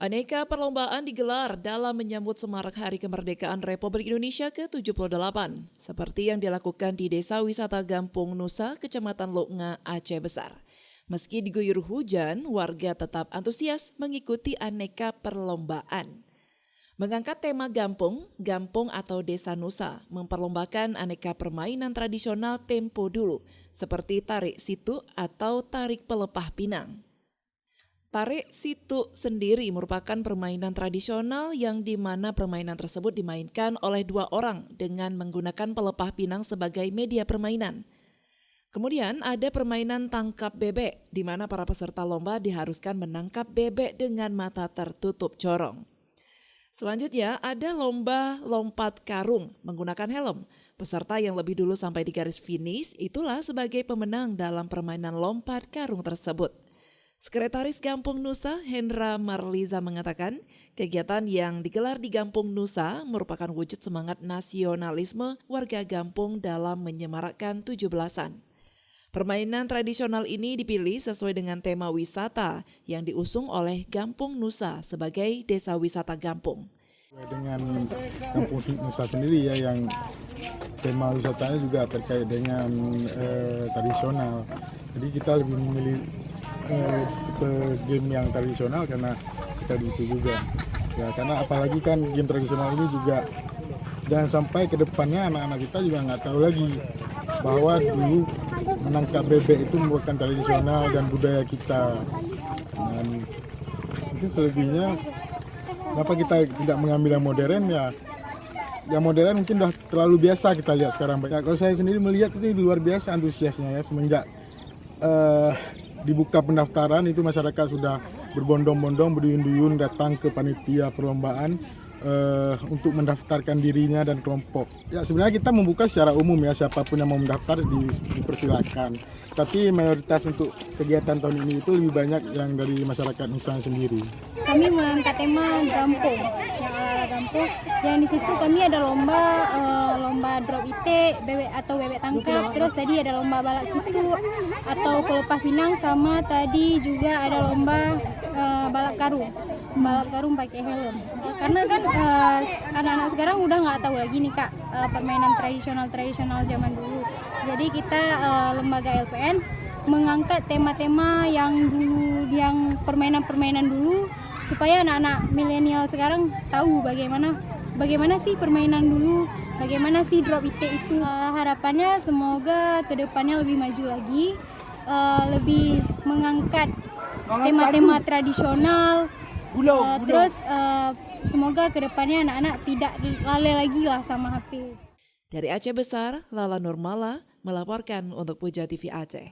Aneka perlombaan digelar dalam menyambut semarak Hari Kemerdekaan Republik Indonesia ke-78, seperti yang dilakukan di Desa Wisata Gampung Nusa, Kecamatan Loknga, Aceh Besar. Meski diguyur hujan, warga tetap antusias mengikuti aneka perlombaan. Mengangkat tema Gampung, Gampung atau Desa Nusa memperlombakan aneka permainan tradisional tempo dulu, seperti tarik situ atau tarik pelepah pinang. Tarik situ sendiri merupakan permainan tradisional yang di mana permainan tersebut dimainkan oleh dua orang dengan menggunakan pelepah pinang sebagai media permainan. Kemudian ada permainan tangkap bebek, di mana para peserta lomba diharuskan menangkap bebek dengan mata tertutup corong. Selanjutnya ada lomba lompat karung menggunakan helm. Peserta yang lebih dulu sampai di garis finish itulah sebagai pemenang dalam permainan lompat karung tersebut. Sekretaris Gampung Nusa, Hendra Marliza mengatakan, kegiatan yang digelar di Gampung Nusa merupakan wujud semangat nasionalisme warga Gampung dalam menyemarakkan 17-an. Permainan tradisional ini dipilih sesuai dengan tema wisata yang diusung oleh Gampung Nusa sebagai Desa Wisata Gampung. Dengan Gampung Nusa sendiri ya, yang tema wisatanya juga terkait dengan tradisional. Jadi kita lebih memilih game yang tradisional karena kita di itu juga. Ya, karena apalagi kan game tradisional ini juga jangan sampai ke depannya anak-anak kita juga nggak tahu lagi bahwa dulu menangkap bebek itu merupakan tradisional dan budaya kita. Dan mungkin selebihnya kenapa kita tidak mengambil yang modern ya? Yang modern mungkin udah terlalu biasa kita lihat sekarang. Ya, kalau saya sendiri melihat itu luar biasa antusiasnya ya, semenjak dibuka pendaftaran itu masyarakat sudah berbondong-bondong, berduyun-duyun datang ke panitia perlombaan untuk mendaftarkan dirinya dan kelompok. Ya sebenarnya kita membuka secara umum ya, siapapun yang mau mendaftar dipersilakan. Tapi mayoritas untuk kegiatan tahun ini itu lebih banyak yang dari masyarakat Nusa sendiri. Kami mengangkat tema Gampung, yang ala Gampung. Yang di situ kami ada lomba drop itik, bebek atau bebek tangkap. Terus tadi ada lomba balap situ atau pelepah pinang, sama tadi juga ada lomba balap karung pakai helm. Karena kan anak-anak sekarang udah nggak tahu lagi nih Kak, permainan tradisional zaman dulu. Jadi kita lembaga LPN mengangkat tema-tema yang dulu, yang permainan-permainan dulu, supaya anak-anak milenial sekarang tahu bagaimana sih permainan dulu, bagaimana sih drop itik itu. Harapannya semoga kedepannya lebih maju lagi, lebih mengangkat tema-tema tradisional. Terus semoga kedepannya anak-anak tidak lalai lagi lah sama HP. Dari Aceh Besar, Lala Nurmala melaporkan untuk Puja TV Aceh.